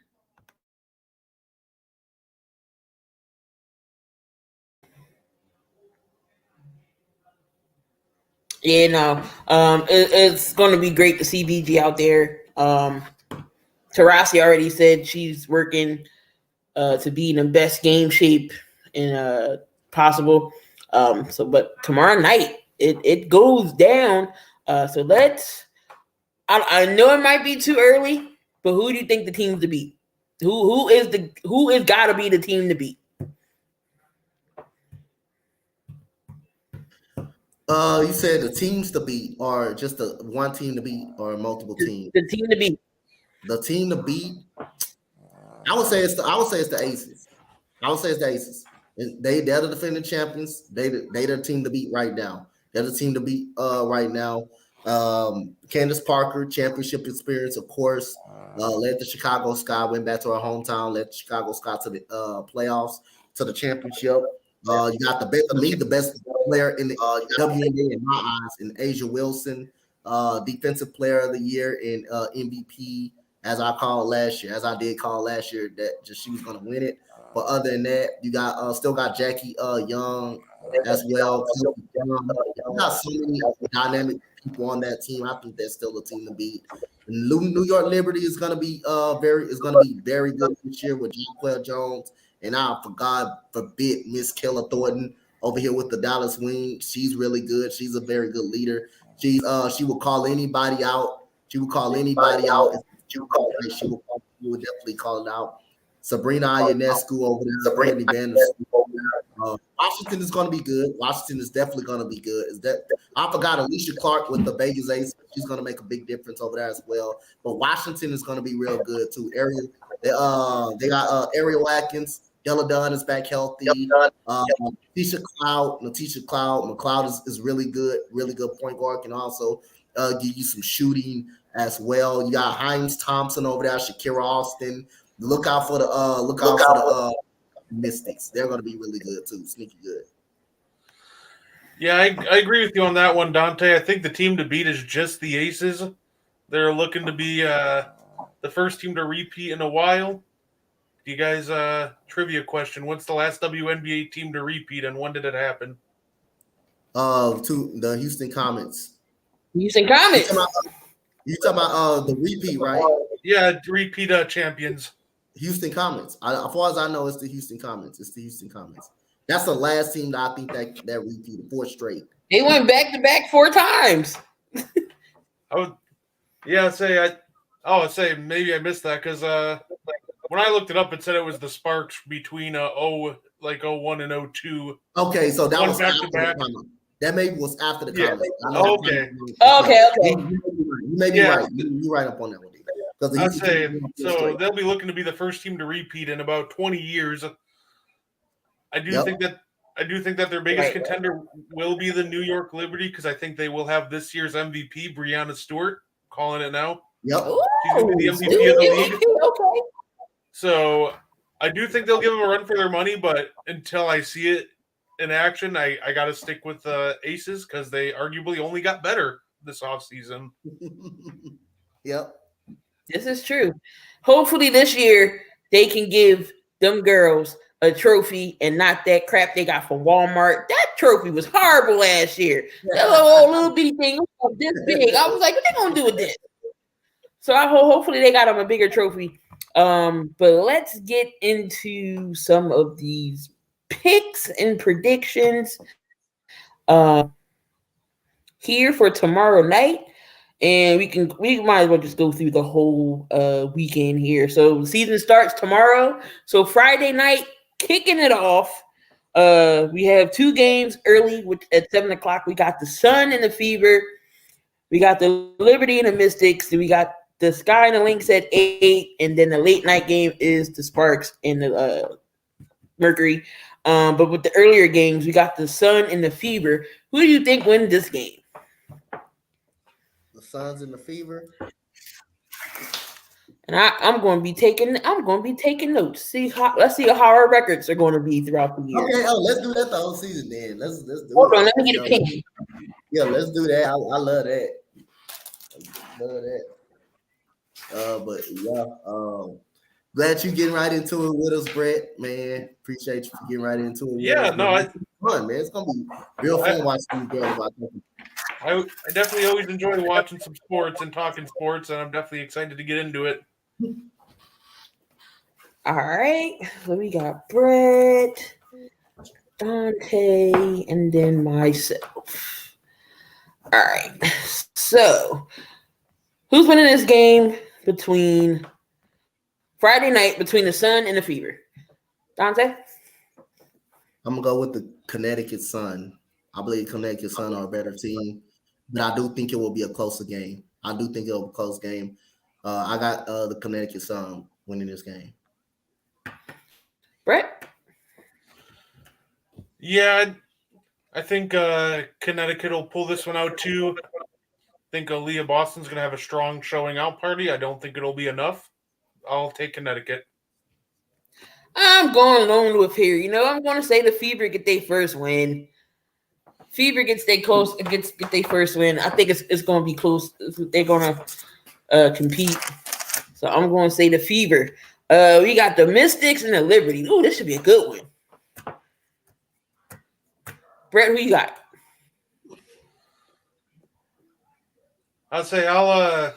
Yeah, no. It's going to be great to see BG out there. Tarasi already said she's working to be in the best game shape in possible. But tomorrow night it goes down. So let's. I know it might be too early, but who do you think the team to beat? Who is got to be the team to beat? You said the teams to beat, or just the one team to beat, or multiple teams? The team to beat. The team to beat. I would say it's the Aces. I would say it's the Aces. They're the defending champions. They the team to beat right now. They're the team to beat right now. Candace Parker, championship experience, of course. Led the Chicago Sky, went back to our hometown, led the Chicago Sky to the playoffs, to the championship. You got the best player in the WNBA in my eyes, in Asia Wilson, defensive player of the year in MVP, as I did call last year, that just she was going to win it. But other than that, you got still got Jackie Young as well. You got so many dynamic people on that team. I think that's still a team to beat. New York Liberty is going to be very good this year with Jaquel Jones, and for God forbid, Miss Keller Thornton over here with the Dallas Wings. She's really good. She's a very good leader. She will call anybody out. She will call anybody out. She would definitely call it out. Sabrina Ionescu over there. Brittany Washington is going to be good. Washington is definitely going to be good. I forgot Alicia Clark with the Vegas Ace. She's going to make a big difference over there as well. But Washington is going to be real good too. They got Ariel Atkins. Della Dunn is back healthy. Letitia Cloud. McLeod is really good point guard. Can also give you some shooting as well. You got Himes Thompson over there. Shakira Austin. Look out for the Mystics. They're going to be really good too. Sneaky good. Yeah, I agree with you on that one, Dante. I think the team to beat is just the Aces. They're looking to be the first team to repeat in a while. Do you guys trivia question? What's the last WNBA team to repeat, and when did it happen? To the Houston Comets. Houston Comets. You talking about the repeat, right? Yeah, repeat champions. Houston Comets. As far as I know, it's the Houston Comets. That's the last team that I think that repeated 4 straight. They went back to back 4 times. I would say maybe I missed that because when I looked it up, it said it was the Sparks between 01 and 02. Okay, so that was back after to back. That maybe was after the Yeah. comments. Okay. You may be right. You right up on that one. I'd say so. They'll be looking to be the first team to repeat in about 20 years. I do think that their biggest contender will be the New York Liberty because I think they will have this year's MVP, Breanna Stewart. Calling it now. Yep. She's going to be the MVP of the league. Okay. So I do think they'll give them a run for their money, but until I see it in action, I got to stick with the Aces because they arguably only got better this offseason. Yep. This is true. Hopefully this year they can give them girls a trophy and not that crap they got from Walmart. That trophy was horrible last year. That little bitty thing was this big. I was like, what they gonna do with this? So hopefully they got them a bigger trophy. But let's get into some of these picks and predictions here for tomorrow night. And we might as well just go through the whole weekend here. So the season starts tomorrow. So Friday night, kicking it off. We have 2 games early, which at 7:00. We got the Sun and the Fever. We got the Liberty and the Mystics. Then we got the Sky and the Lynx at 8, and then the late night game is the Sparks and the Mercury. But with the earlier games, we got the Sun and the Fever. Who do you think wins this game? The Suns and the Fever. And I'm going to be taking notes. Let's see how our records are going to be throughout the year. Okay, let's do that the whole season then. Let's do Hold it. on, let me get a pen. Yeah, let's do that. I love that. Love that. But yeah, glad you getting right into it with us, Brett. Man, appreciate you for getting right into it. Yeah, no, it's fun, man. It's gonna be real fun watching these girls about that. I definitely always enjoy watching some sports and talking sports, and I'm definitely excited to get into it. All right, so we got Brett, Dante, and then myself. All right, so who's winning this game between Friday night between the Sun and the Fever? Dante? I'm gonna go with the Connecticut Sun. I believe Connecticut Sun are a better team, but I do think it will be a closer game. I do think it'll be a close game. I got the Connecticut Sun winning this game. Brett? Yeah, I think Connecticut will pull this one out too. I think Aaliyah Boston's going to have a strong showing out party. I don't think it'll be enough. I'll take Connecticut. I'm going along with here. I'm going to say the Fever get their first win. Fever gets their first win. I think it's going to be close. They're going to compete. So I'm going to say the Fever. We got the Mystics and the Liberty. Ooh, this should be a good one. Brett, who you got? I'll say I'll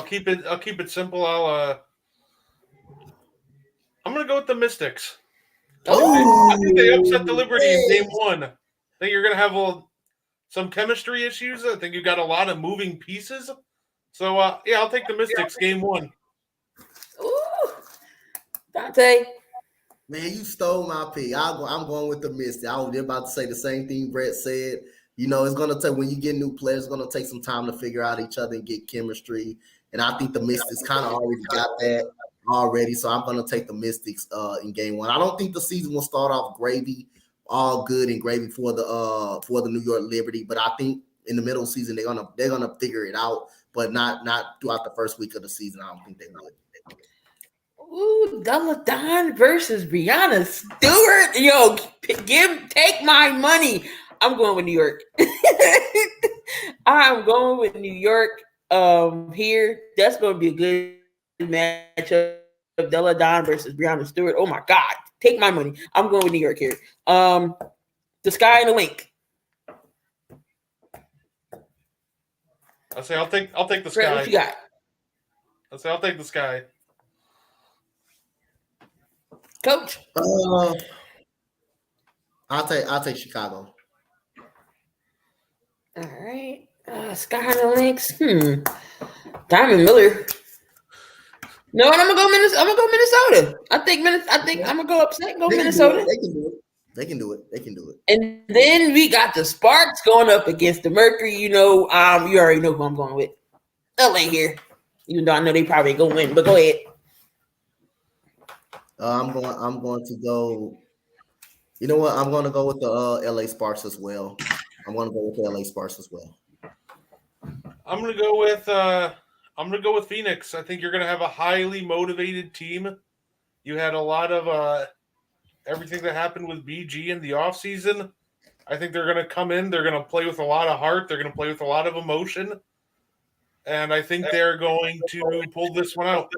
keep it simple. I'm gonna go with the Mystics. I think they upset the Liberty in game 1. I think you're gonna have some chemistry issues. I think you got a lot of moving pieces. So I'll take the Mystics game 1. Ooh. Dante. Man, you stole my pick. I'm going with the Mystic. I was about to say the same thing Brett said. It's going to take, when you get new players, it's going to take some time to figure out each other and get chemistry. And I think the Mystics kind of already got that already. So I'm going to take the Mystics in game 1. I don't think the season will start off gravy, all good and gravy for the New York Liberty. But I think in the middle of the season, they're gonna figure it out, but not throughout the first week of the season. I don't think they would. Ooh, Deladon versus Brianna Stewart. Yo, take my money. I'm going with New York. I'm going with New York here. That's going to be a good matchup. Deladon versus Brianna Stewart. Oh, my God. Take my money. I'm going with New York here. The Sky and the Link. I'll say I'll take the Sky. Brett, what you got? I'll say I'll take the Sky. Coach? I'll take Chicago. All right. Sky and the Lynx. Diamond Miller. No, and I'm gonna go Minnesota. I think I'm gonna go upset and go Minnesota. They can do it. And then we got the Sparks going up against the Mercury. You already know who I'm going with. LA here. Even though I know they probably ain't gonna win, but go ahead. I'm going to go. You know what? I'm going to go with the LA Sparks as well. I'm going to go with the LA Sparks as well. I'm going to go with Phoenix. I think you're going to have a highly motivated team. You had a lot of everything that happened with BG in the offseason. I think they're going to come in. They're going to play with a lot of heart. They're going to play with a lot of emotion. And I think they're going to pull this one out.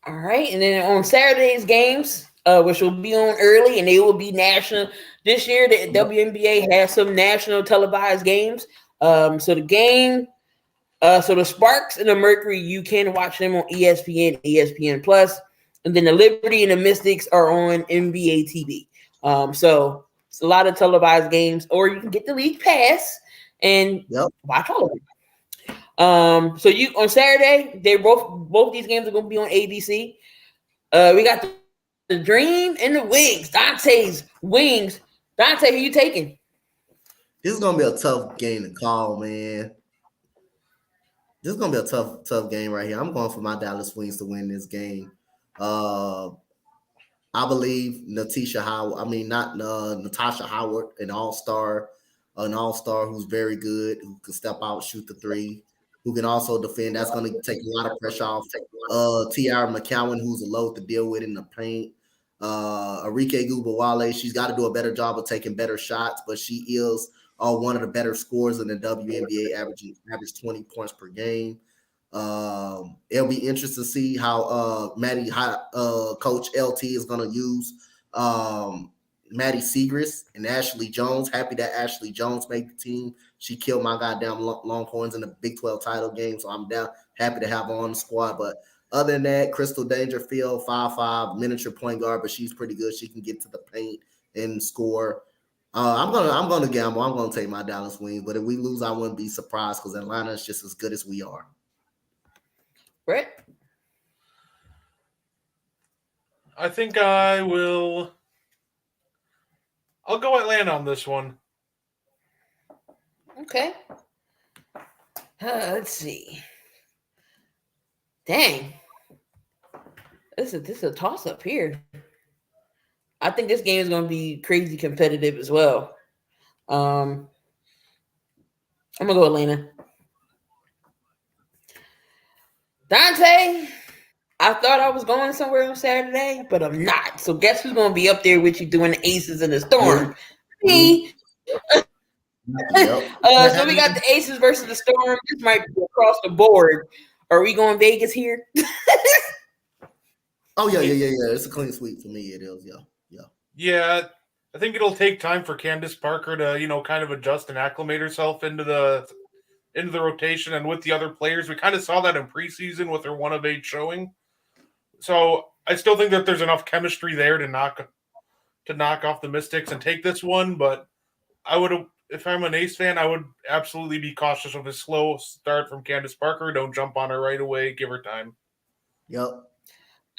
All right. And then on Saturday's games, which will be on early, and they will be national. This year, the WNBA has some national televised games. So the Sparks and the Mercury, you can watch them on ESPN, ESPN Plus, and then the Liberty and the Mystics are on NBA TV. So it's a lot of televised games, or you can get the league pass and watch all of them. So you on Saturday, they both these games are going to be on ABC. We got the Dream and the Wings. Dante's Wings. Dante, who you taking? This is going to be a tough game to call, man. This is going to be a tough game right here. I'm going for my Dallas Wings to win this game. I believe Natasha Howard, an all-star who's very good, who can step out, shoot the three. who can also defend. That's going to take a lot of pressure off T.R. McCowan, who's a load to deal with in the paint. Arike Gubawale, she's got to do a better job of taking better shots, but she is one of the better scorers in the WNBA, average 20 points per game. It'll be interesting to see how Coach LT is going to use Maddie Segrist and Ashley Jones. Happy that Ashley Jones made the team. She killed my goddamn Longhorns in the Big 12 title game, so I'm happy to have her on the squad. But other than that, Crystal Dangerfield, 5'5", miniature point guard, but she's pretty good. She can get to the paint and score. I'm gonna gamble. I'm gonna take my Dallas Wings, but if we lose, I wouldn't be surprised because Atlanta is just as good as we are. Brett? I think I'll go Atlanta on this one. Okay. Let's see. Dang. This is a toss-up here. I think this game is going to be crazy competitive as well. I'm going to go Atlanta. Dante, I thought I was going somewhere on Saturday, but I'm not. So guess who's going to be up there with you doing the Aces in the Storm? Me. So we got the Aces versus the Storm. This might be across the board. Are we going Vegas here? Oh yeah. It's a clean sweep for me. It is, yeah. Yeah, I think it'll take time for Candace Parker to, kind of adjust and acclimate herself into the rotation and with the other players. We kind of saw that in preseason with her 1-of-8 showing. So I still think that there's enough chemistry there to knock off the Mystics and take this one. But if I'm an Ace fan, I would absolutely be cautious of a slow start from Candace Parker. Don't jump on her right away. Give her time. Yep.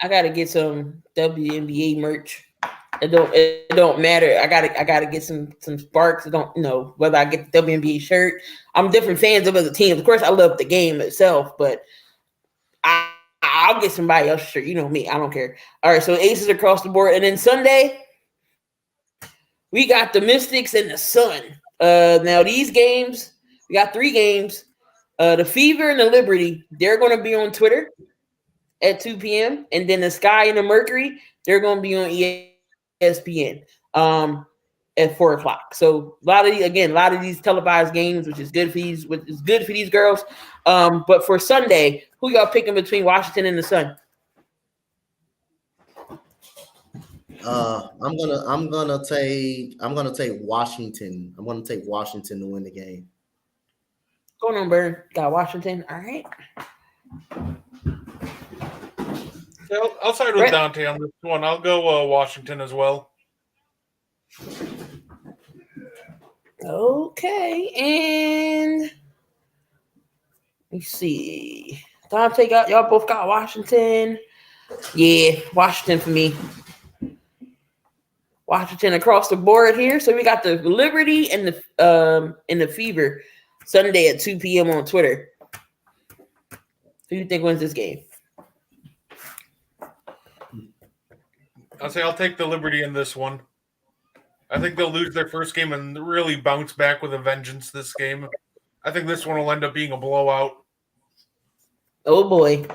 I gotta get some WNBA merch. It don't matter. I gotta get some sparks. I don't know whether I get the WNBA shirt. I'm different fans of other teams. Of course, I love the game itself, but I'll get somebody else's shirt. You know me. I don't care. All right, so Aces across the board, and then Sunday we got the Mystics and the Sun. Now these games, we got 3 games. The Fever and the Liberty, they're going to be on Twitter at 2 p.m. And then the Sky and the Mercury, they're going to be on ESPN at 4 o'clock. So a lot of these televised games, which is good for these girls. But for Sunday, who y'all picking between Washington and the Sun? I'm gonna take Washington. I'm gonna take Washington to win the game. Going on, Burn. Got Washington. All right. So I'll side with Dante on this one. I'll go Washington as well. Okay, and let me see. Dante y'all both got Washington. Yeah, Washington for me. Washington across the board here. So we got the Liberty and the Fever Sunday at 2 p.m. on Twitter. Who do you think wins this game? I'll take the Liberty in this one. I think they'll lose their first game and really bounce back with a vengeance this game. I think this one will end up being a blowout. Oh boy.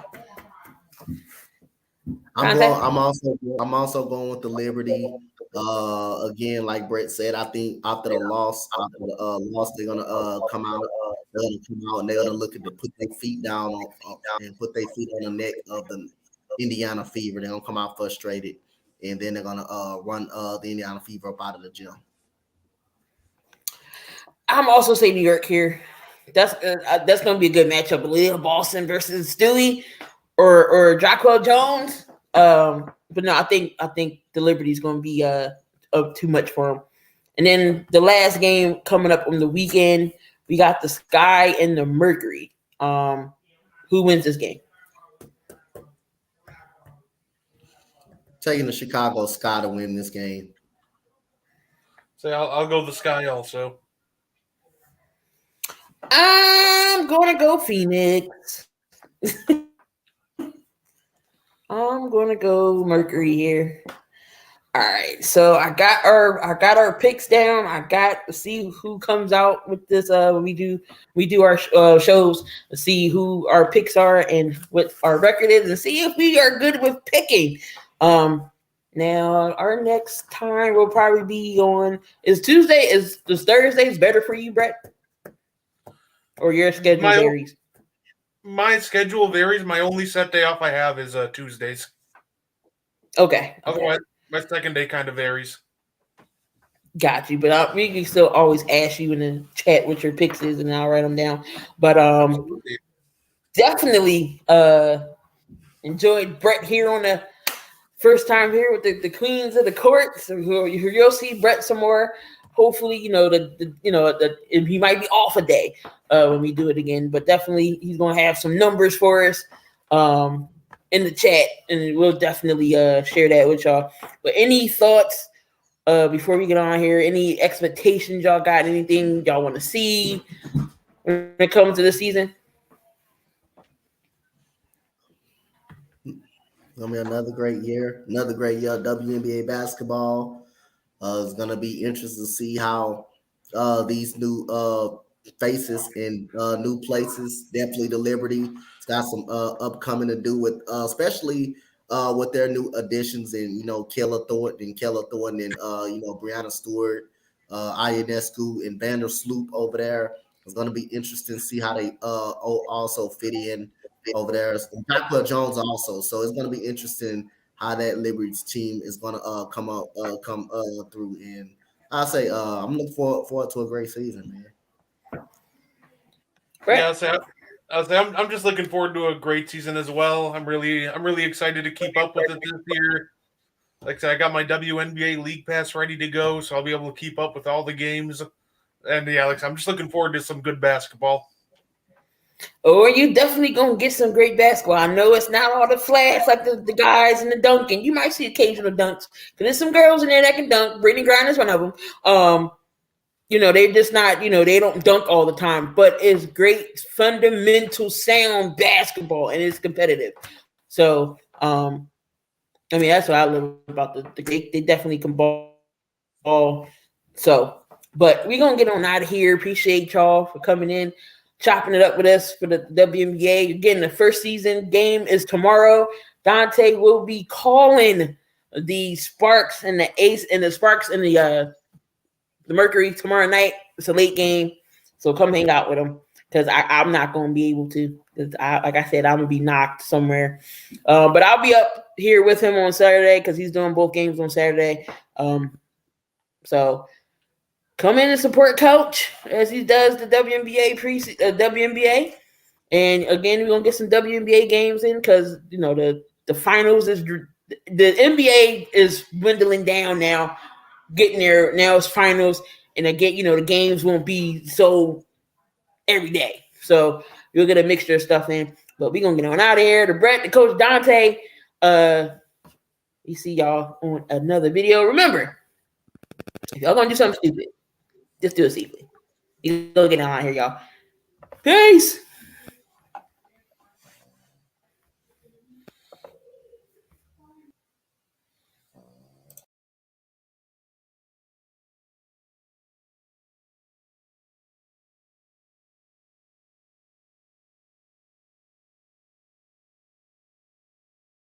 I'm also going with the Liberty. Again, like Brett said, I think after the loss, they're gonna come out. They're gonna come out and they're gonna look at put their feet down and put their feet on the neck of the Indiana Fever. They're gonna come out frustrated, and then they're gonna run the Indiana Fever up out of the gym. I'm also saying New York here. That's gonna be a good matchup. Leah Boston versus Stewie or Jacquel Jones. But no, I think the Liberty is going to be up too much for them. And then the last game coming up on the weekend, we got the Sky and the Mercury. Who wins this game? Taking the Chicago Sky to win this game. So I'll go the Sky also. I'm going to go Phoenix. I'm going to go Mercury here. All right, so I got our picks down. I got to see who comes out with this. When we do our shows to see who our picks are and what our record is, and see if we are good with picking. Now our next time will probably be on is Tuesday. Is Thursdays better for you, Brett? Or your schedule varies? My schedule varies. My only set day off I have is Tuesdays. Okay. Otherwise, my second day kind of varies. Got you, but we can still always ask you in the chat what your picks is, and I'll write them down. But Absolutely. definitely enjoyed Brett here on the first time here with the queens of the court. So you'll see Brett some more. Hopefully, he might be off a day when we do it again, but definitely he's gonna have some numbers for us in the chat, and we'll definitely share that with y'all. But any thoughts before we get on here? Any expectations y'all got? Anything y'all want to see when it comes to the season? Gonna be another great year of WNBA basketball. It's gonna be interesting to see how these new faces in new places. Definitely the Liberty. It's got some upcoming to do with, especially with their new additions in Kayla Thornton and Brianna Stewart, Ionescu and Vandersloot over there. It's gonna be interesting to see how they also fit in over there. And Jacqueline Jones also. So it's gonna be interesting how that Liberty's team is gonna come through. And I'll say I'm looking forward to a great season, man. Brett? Yeah, I'm just looking forward to a great season as well. I'm really excited to keep up with it this year. Like I said, I got my WNBA League Pass ready to go, so I'll be able to keep up with all the games. And yeah, like I'm just looking forward to some good basketball. Or you definitely gonna get some great basketball. I know it's not all the flash like the guys in the dunking. You might see occasional dunks because there's some girls in there that can dunk. Brittany Griner is one of them. They're just not. They don't dunk all the time, but it's great fundamental sound basketball and it's competitive. So, that's what I love about they definitely can ball. So, but we're gonna get on out of here. Appreciate y'all for coming in, chopping it up with us for the WNBA. Again, the first season game is tomorrow. Dante will be calling the Sparks and the Ace and the Sparks and the Mercury tomorrow night. It's a late game, so come hang out with them because I'm not going to be able to. Like I said, I'm going to be knocked somewhere. But I'll be up here with him on Saturday because he's doing both games on Saturday. So come in and support Coach as he does the WNBA WNBA. And again, we're gonna get some WNBA games in because the finals is the NBA is dwindling down now. Getting there now it's finals, and again, the games won't be so every day. So you'll get a mixture of stuff in. But we're gonna get on out of here. The Brett, the Coach Dante. We see y'all on another video. Remember, if y'all gonna do something stupid, just do it safely. You go get out of here, y'all. Peace.